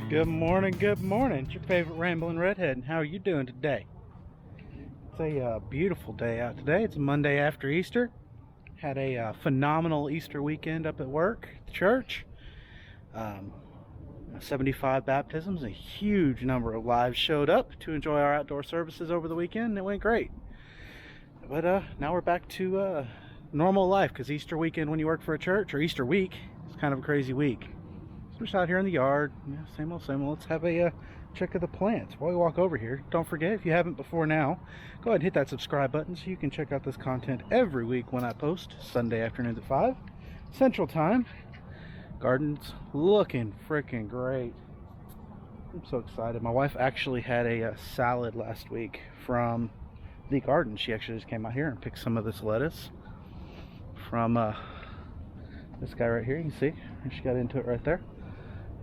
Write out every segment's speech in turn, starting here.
Good morning, good morning. It's your favorite rambling redhead, and how are you doing today? It's a beautiful day out today. It's Monday after Easter. Had a phenomenal Easter weekend up at work, at the church. 75 baptisms, a huge number of lives showed up to enjoy our outdoor services over the weekend, and it went great. But now we're back to normal life, because Easter weekend when you work for a church, or Easter week, it's kind of a crazy week. So we're just out here in the yard. Yeah, same old, same old. Let's have a check of the plants while we walk over here. Don't forget, if you haven't before now, go ahead and hit that subscribe button so you can check out this content every week when I post, Sunday afternoons at 5 Central Time. Garden's looking freaking great. I'm so excited. My wife actually had a salad last week from the garden. She actually just came out here and picked some of this lettuce from this guy right here. You can see she got into it right there.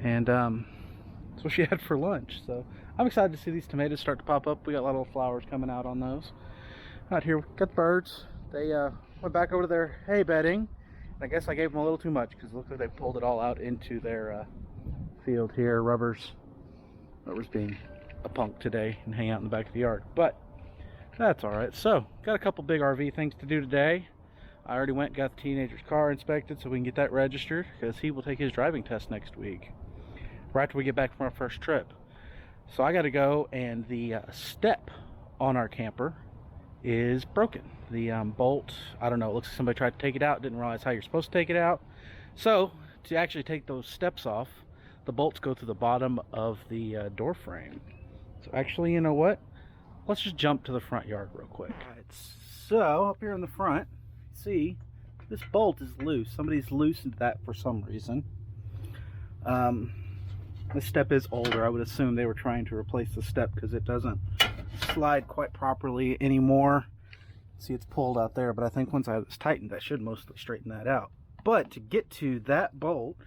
And that's what she had for lunch. So I'm excited to see these tomatoes start to pop up. We got a lot of flowers coming out on those. Out here we got the birds. They went back over to their hay bedding. And I guess I gave them a little too much, because it looks like they pulled it all out into their field here. Rubber's being a punk today and hang out in the back of the yard. But that's alright. So got a couple big RV things to do today. I already went and got the teenager's car inspected so we can get that registered, because he will take his driving test next week, right after we get back from our first trip. So I got to go, and the step on our camper is broken. The bolt, I don't know, it looks like somebody tried to take it out, didn't realize how you're supposed to take it out. So to actually take those steps off, the bolts go through the bottom of the door frame. So actually, you know what? Let's just jump to the front yard real quick. Alright, so up here in the front, see, this bolt is loose. Somebody's loosened that for some reason. This step is older. I would assume they were trying to replace the step, because it doesn't slide quite properly anymore. See, it's pulled out there, but I think once I have this tightened, that should mostly straighten that out. But to get to that bolt,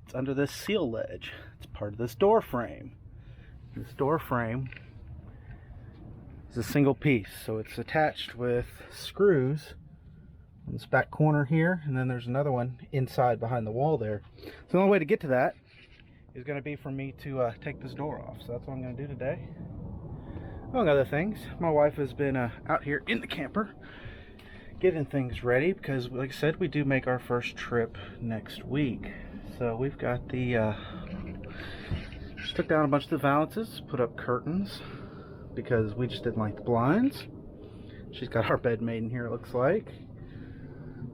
it's under this seal ledge. It's part of this door frame. This door frame is a single piece, so it's attached with screws in this back corner here, and then there's another one inside behind the wall there. So the only way to get to that is going to be for me to take this door off. So that's what I'm going to do today. Among other things, my wife has been out here in the camper getting things ready, because like I said, we do make our first trip next week. So we've got the just took down a bunch of the valances, put up curtains, because we just didn't like the blinds. She's got our bed made in here, it looks like.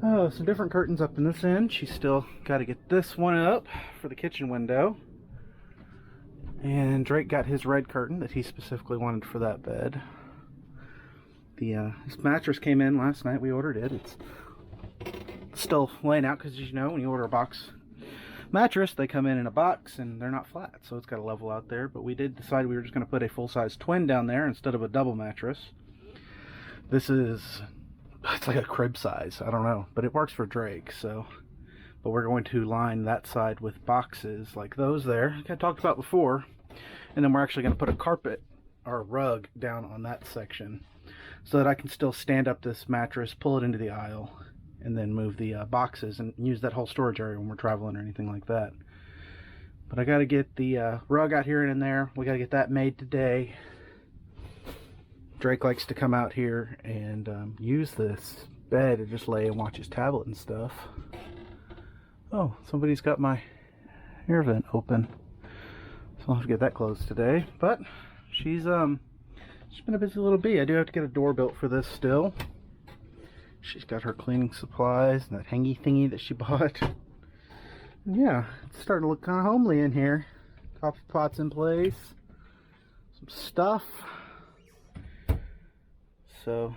Oh, some different curtains up in this end. She's still got to get this one up for the kitchen window. And Drake got his red curtain that he specifically wanted for that bed. This mattress came in last night. We ordered it. It's still laying out, because as you know, when you order a box mattress, they come in a box and they're not flat. So it's got a level out there. But we did decide we were just going to put a full-size twin down there instead of a double mattress. This is... it's like a crib size, I don't know, but it works for Drake. So, but we're going to line that side with boxes like those there, like I talked about before, and then we're actually going to put a carpet or a rug down on that section, so that I can still stand up this mattress, pull it into the aisle, and then move the boxes and use that whole storage area when we're traveling or anything like that. But I got to get the rug out here and in there. We got to get that made today. Drake likes to come out here and use this bed to just lay and watch his tablet and stuff. Oh, somebody's got my air vent open, so I'll have to get that closed today. But she's been a busy little bee. I do have to get a door built for this still. She's got her cleaning supplies and that hangy thingy that she bought. And yeah, it's starting to look kind of homely in here. Coffee pot's in place, some stuff. So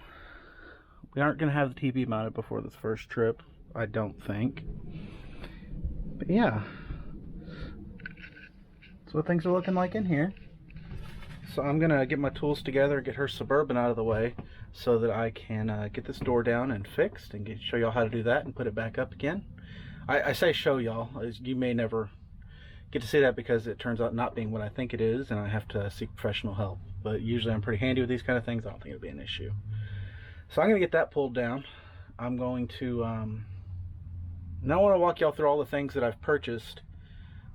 we aren't going to have the TV mounted before this first trip, I don't think. But yeah, that's what things are looking like in here. So I'm going to get my tools together, get her Suburban out of the way, so that I can get this door down and fixed, and show y'all how to do that and put it back up again. I say show y'all, as you may never get to see that, because it turns out not being what I think it is, and I have to seek professional help. But usually I'm pretty handy with these kind of things. I don't think it'll be an issue. So I'm going to get that pulled down. I'm going to now I want to walk y'all through all the things that I've purchased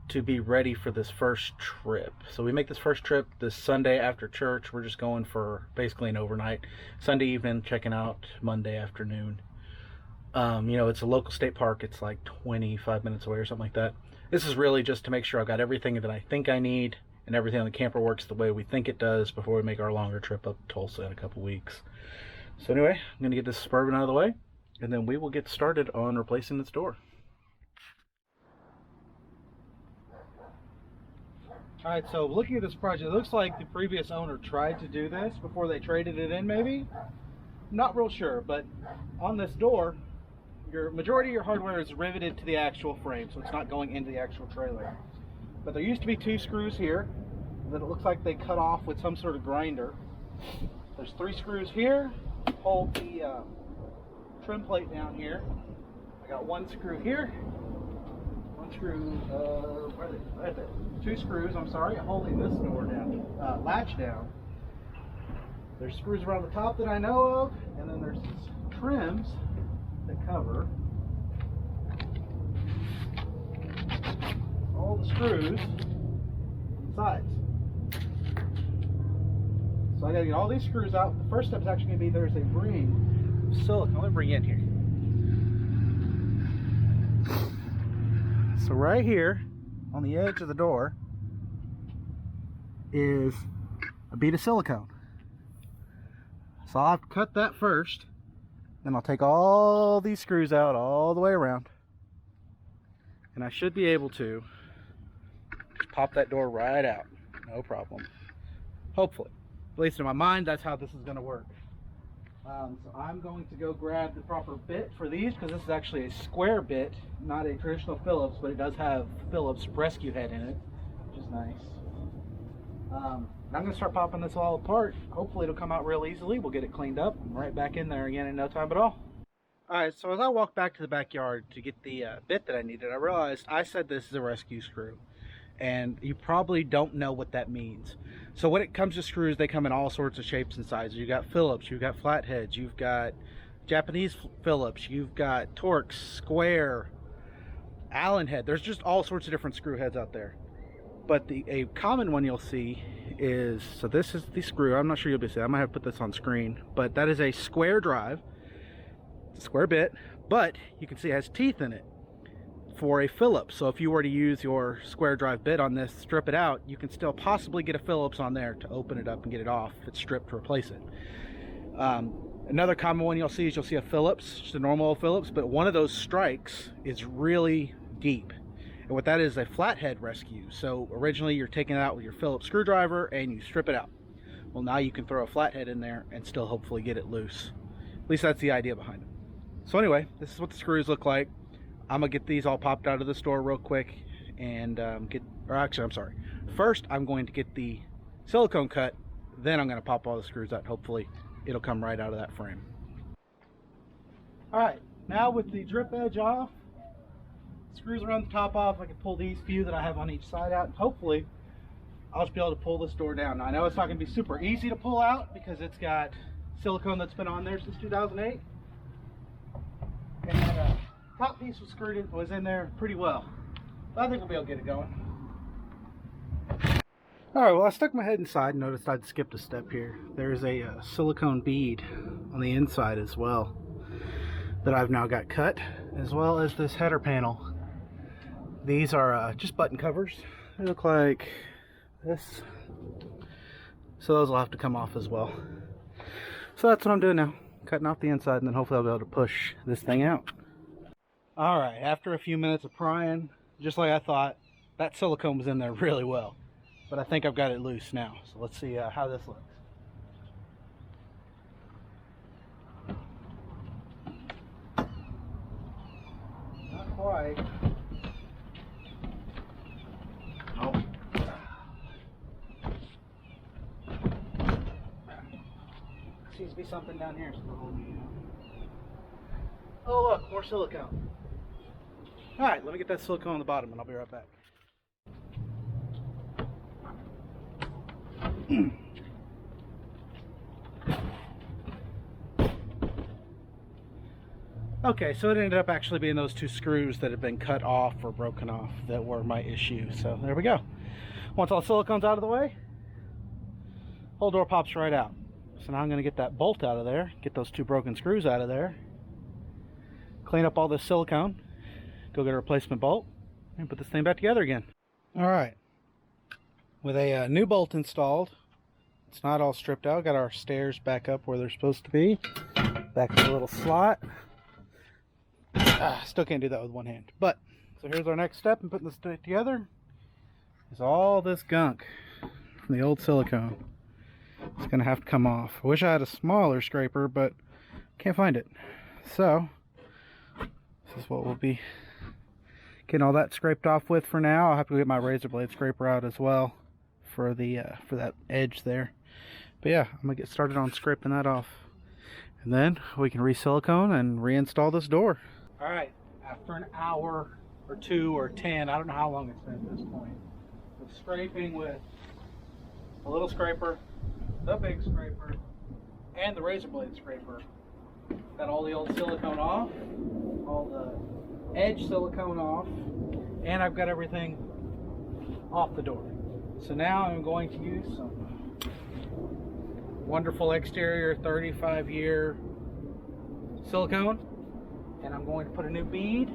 to be ready for this first trip. So we make this first trip this Sunday after church. We're just going for basically an overnight. Sunday evening, checking out Monday afternoon. You know, it's a local state park. It's like 25 minutes away or something like that. This is really just to make sure I've got everything that I think I need and everything on the camper works the way we think it does before we make our longer trip up to Tulsa in a couple weeks. So anyway, I'm going to get this Suburban out of the way, and then we will get started on replacing this door. Alright, so looking at this project, it looks like the previous owner tried to do this before they traded it in, maybe? Not real sure, but on this door, your majority of your hardware is riveted to the actual frame, so it's not going into the actual trailer. But there used to be 2 screws here that it looks like they cut off with some sort of grinder. There's 3 screws here, hold the trim plate down here. I got 1 screw here. Screw, where are they? Right there. 2 screws, I'm sorry, holding this door down, latch down. There's screws around the top that I know of, and then there's these trims that cover all the screws on the sides. So I gotta get all these screws out. The first step is actually gonna be there's a ring of silicone. Let me bring you in here. So right here on the edge of the door is a bead of silicone. So I'll have to cut that first, then I'll take all these screws out all the way around, and I should be able to just pop that door right out, no problem. Hopefully, at least in my mind, that's how this is going to work. So I'm going to go grab the proper bit for these, because this is actually a square bit, not a traditional Phillips, but it does have Phillips rescue head in it, which is nice. I'm going to start popping this all apart. Hopefully it'll come out real easily. We'll get it cleaned up and right back in there again in no time at all. Alright, so as I walked back to the backyard to get the bit that I needed, I realized I said this is a rescue screw. And you probably don't know what that means. So when it comes to screws, they come in all sorts of shapes and sizes. You've got Phillips, you've got flatheads, you've got Japanese Phillips, you've got Torx, square, Allen head. There's just all sorts of different screw heads out there. But a common one you'll see is, so this is the screw. I'm not sure you'll be seeing. I might have put this on screen, but that is a square drive. It's a square bit, but you can see it has teeth in it for a Phillips. So if you were to use your square drive bit on this, strip it out, you can still possibly get a Phillips on there to open it up and get it off if it's stripped to replace it. Another common one you'll see is you'll see a Phillips, just a normal Phillips, but one of those strikes is really deep. And what that is a flathead rescue. So originally you're taking it out with your Phillips screwdriver and you strip it out. Well, now you can throw a flathead in there and still hopefully get it loose. At least that's the idea behind it. So anyway, this is what the screws look like. I'm gonna get these all popped out of the store real quick and first I'm going to get the silicone cut, then I'm gonna pop all the screws out. Hopefully it'll come right out of that frame. All right, now with the drip edge off, screws around the top off, I can pull these few that I have on each side out, and hopefully I'll just be able to pull this door down. Now I know it's not gonna be super easy to pull out because it's got silicone that's been on there since 2008. And that top piece was in there pretty well. But I think we'll be able to get it going. Alright, well I stuck my head inside and noticed I'd skipped a step here. There's a silicone bead on the inside as well that I've now got cut, as well as this header panel. These are just button covers. They look like this. So those will have to come off as well. So that's what I'm doing now. Cutting off the inside, and then hopefully I'll be able to push this thing out. Alright, after a few minutes of prying, just like I thought, that silicone was in there really well. But I think I've got it loose now. So let's see how this looks. Not quite. Nope. Seems to be something down here. Oh look, more silicone. Alright, let me get that silicone on the bottom and I'll be right back. Okay, so it ended up actually being those 2 screws that had been cut off or broken off that were my issue. So there we go. Once all the silicone's out of the way, whole door pops right out. So now I'm going to get that bolt out of there, get those 2 broken screws out of there, clean up all this silicone, go get a replacement bolt, and put this thing back together again. Alright, with a new bolt installed, it's not all stripped out, got our stairs back up where they're supposed to be, back in the little slot. Still can't do that with one hand. But, so here's our next step in putting this together, is all this gunk from the old silicone. It's going to have to come off. I wish I had a smaller scraper, but can't find it. So, this is what we'll be getting all that scraped off with for now. I'll have to get my razor blade scraper out as well for the for that edge there. But yeah, I'm going to get started on scraping that off. And then we can re-silicone and reinstall this door. Alright, after an hour or 2 or 10, I don't know how long it's been at this point, of scraping with a little scraper, the big scraper, and the razor blade scraper. Got all the old silicone off, all the edge silicone off, and I've got everything off the door. So now I'm going to use some wonderful exterior 35-year silicone, and I'm going to put a new bead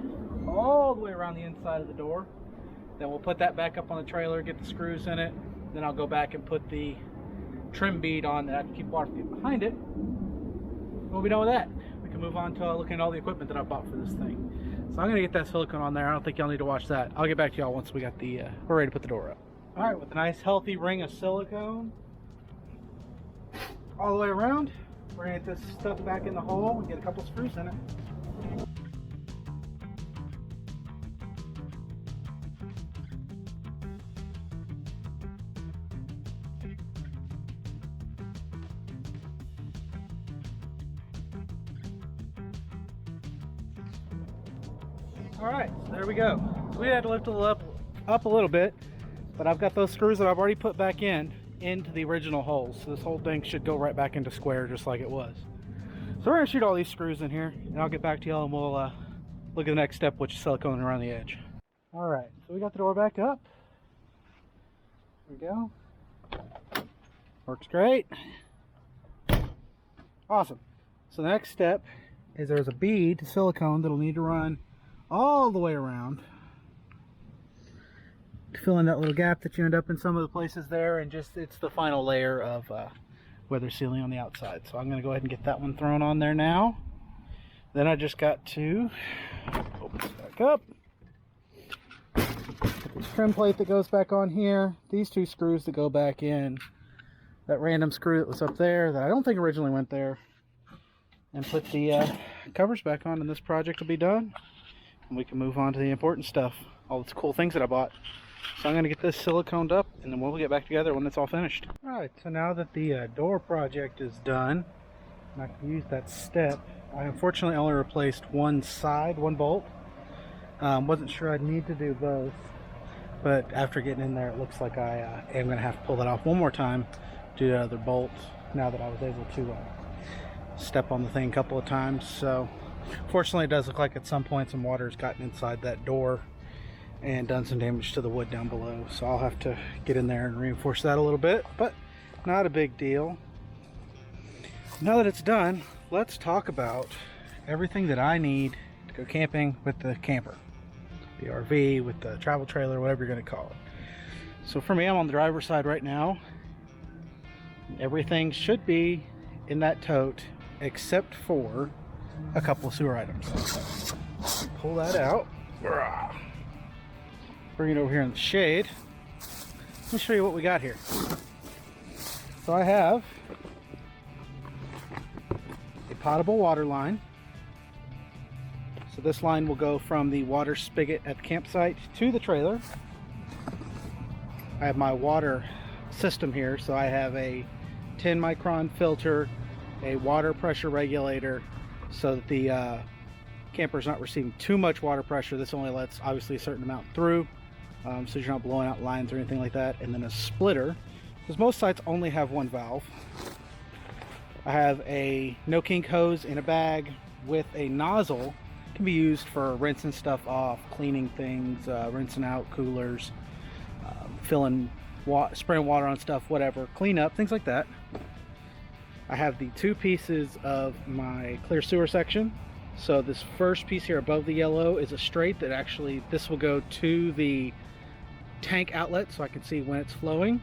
all the way around the inside of the door. Then we'll put that back up on the trailer, get the screws in it, then I'll go back and put the trim bead on that I can keep water from getting behind it. We'll be done with that. We can move on to looking at all the equipment that I bought for this thing. So I'm going to get that silicone on there. I don't think y'all need to watch that. I'll get back to y'all once we got the we're ready to put the door up. Alright, with a nice healthy ring of silicone all the way around, we're going to get this stuff back in the hole and get a couple screws in it. Alright, so there we go. So we had to lift it up a little bit, but I've got those screws that I've already put back into the original holes. So this whole thing should go right back into square just like it was. So we're going to shoot all these screws in here, and I'll get back to y'all and we'll look at the next step, which is silicone around the edge. Alright, so we got the door back up. There we go. Works great. Awesome. So the next step is there's a bead to silicone that'll need to run all the way around to fill in that little gap that you end up in some of the places there, and just it's the final layer of weather sealing on the outside. So I'm going to go ahead and get that one thrown on there now. Then I just got to open this back up, put this trim plate that goes back on here, these 2 screws that go back in, that random screw that was up there that I don't think originally went there, and put the covers back on, and this project will be done. And we can move on to the important stuff, all the cool things that I bought. So I'm going to get this siliconed up, and then we'll get back together when it's all finished. Alright, so now that the door project is done, and I can use that step, I unfortunately only replaced one bolt. Wasn't sure I'd need to do both, but after getting in there, it looks like I am going to have to pull that off one more time, do the other bolt, now that I was able to step on the thing a couple of times. So fortunately, it does look like at some point some water has gotten inside that door and done some damage to the wood down below. So I'll have to get in there and reinforce that a little bit, but not a big deal. Now that it's done, let's talk about everything that I need to go camping with the camper, the RV, with the travel trailer, whatever you're going to call it. So for me, I'm on the driver's side right now. Everything should be in that tote except for a couple of sewer items. Pull that out. Bring it over here in the shade. Let me show you what we got here. So I have a potable water line. So this line will go from the water spigot at the campsite to the trailer. I have my water system here. So I have a 10 micron filter, a water pressure regulator, so that the camper's not receiving too much water pressure. This only lets obviously a certain amount through, so you're not blowing out lines or anything like that. And then a splitter, because most sites only have one valve. I have a no kink hose in a bag with a nozzle. It can be used for rinsing stuff off, cleaning things, rinsing out coolers, spraying water on stuff, whatever, clean up, things like that. I have the 2 pieces of my clear sewer section. So this first piece here above the yellow is a straight that actually, this will go to the tank outlet so I can see when it's flowing.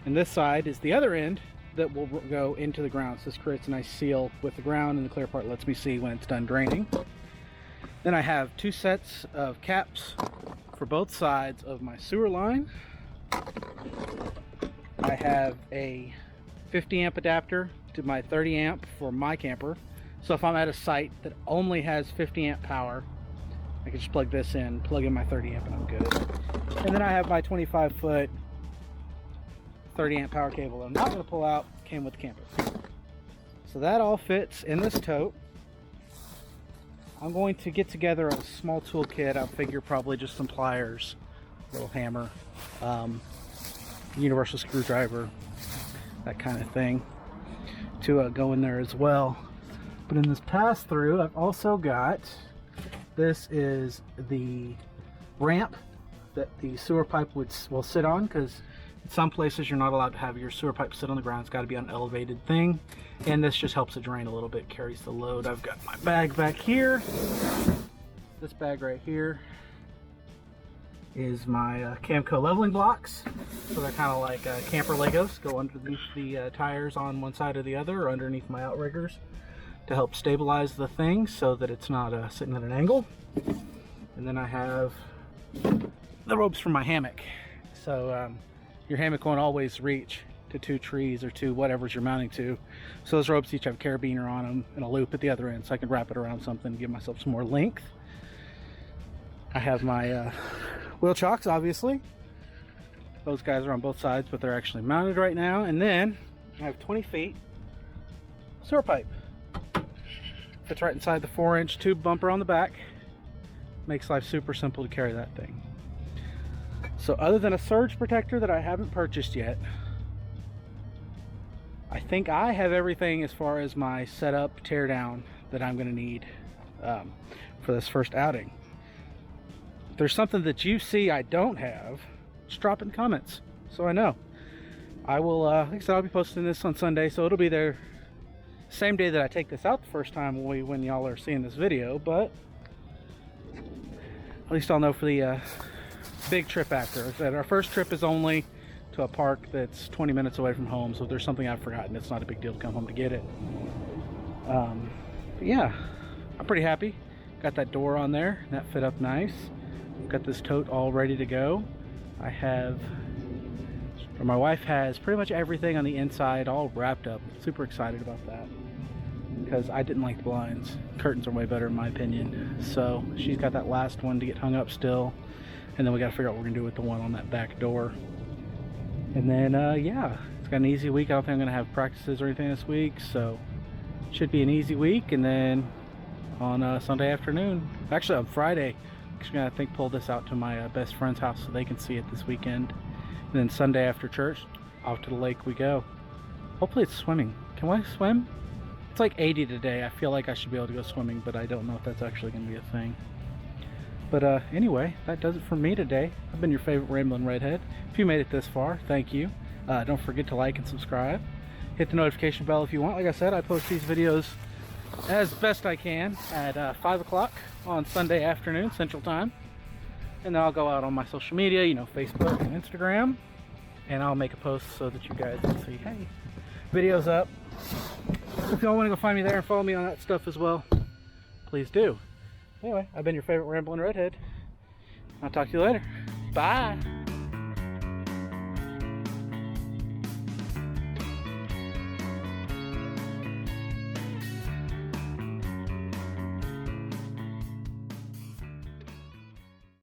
And this side is the other end that will go into the ground. So this creates a nice seal with the ground, and the clear part lets me see when it's done draining. Then I have 2 sets of caps for both sides of my sewer line. I have a 50 amp adapter to my 30 amp for my camper. So if I'm at a site that only has 50 amp power, I can just plug this in, plug in my 30 amp, and I'm good. And then I have my 25-foot 30 amp power cable that I'm not going to pull out, came with the camper. So that all fits in this tote. I'm going to get together a small toolkit. I figure probably just some pliers, a little hammer, universal screwdriver, that kind of thing, to go in there as well. But in this pass-through, I've also got, this is the ramp that the sewer pipe will sit on, because in some places you're not allowed to have your sewer pipe sit on the ground. It's got to be on an elevated thing, and this just helps it drain a little bit, carries the load. I've got my bag back here. This bag right here is my Camco leveling blocks. So they're kind of like camper Legos, go underneath the tires on one side or the other, or underneath my outriggers, to help stabilize the thing so that it's not sitting at an angle. And then I have the ropes for my hammock. So your hammock won't always reach to 2 trees or 2 whatever's you're mounting to. So those ropes each have a carabiner on them and a loop at the other end, so I can wrap it around something and give myself some more length. I have my wheel chocks, obviously. Those guys are on both sides, but they're actually mounted right now. And then I have 20 feet sewer pipe. Fits right inside the 4-inch tube bumper on the back. Makes life super simple to carry that thing. So other than a surge protector that I haven't purchased yet, I think I have everything as far as my setup, tear down that I'm going to need for this first outing. If there's something that you see I don't have, just drop it in comments so I know. I will, like I said, I'll be posting this on Sunday, so it'll be there same day that I take this out the first time when y'all are seeing this video, but at least I'll know for the big trip after. Our first trip is only to a park that's 20 minutes away from home, so if there's something I've forgotten, it's not a big deal to come home to get it. But yeah, I'm pretty happy. Got that door on there, that fit up nice. Got this tote all ready to go. My wife has pretty much everything on the inside all wrapped up. Super excited about that, because I didn't like the blinds. Curtains are way better in my opinion. So she's got that last one to get hung up still, and then we got to figure out what we're gonna do with the one on that back door. And then yeah, it's got an easy week. I don't think I'm gonna have practices or anything this week, so should be an easy week. And then on Sunday afternoon, actually on Friday, I'm gonna pull this out to my best friend's house so they can see it this weekend. And then Sunday after church, off to the lake we go. Hopefully it's swimming. Can I swim? It's like 80 today. I feel like I should be able to go swimming, but I don't know if that's actually going to be a thing. But anyway, that does it for me today. I've been your favorite Ramblin' Redhead. If you made it this far, thank you. Don't forget to like and subscribe. Hit the notification bell if you want. Like I said, I post these videos as best I can at 5 o'clock on Sunday afternoon, Central Time. And then I'll go out on my social media, you know, Facebook and Instagram, and I'll make a post so that you guys can see, hey, video's up. If y'all want to go find me there and follow me on that stuff as well, please do. Anyway, I've been your favorite Ramblin' Redhead. I'll talk to you later. Bye.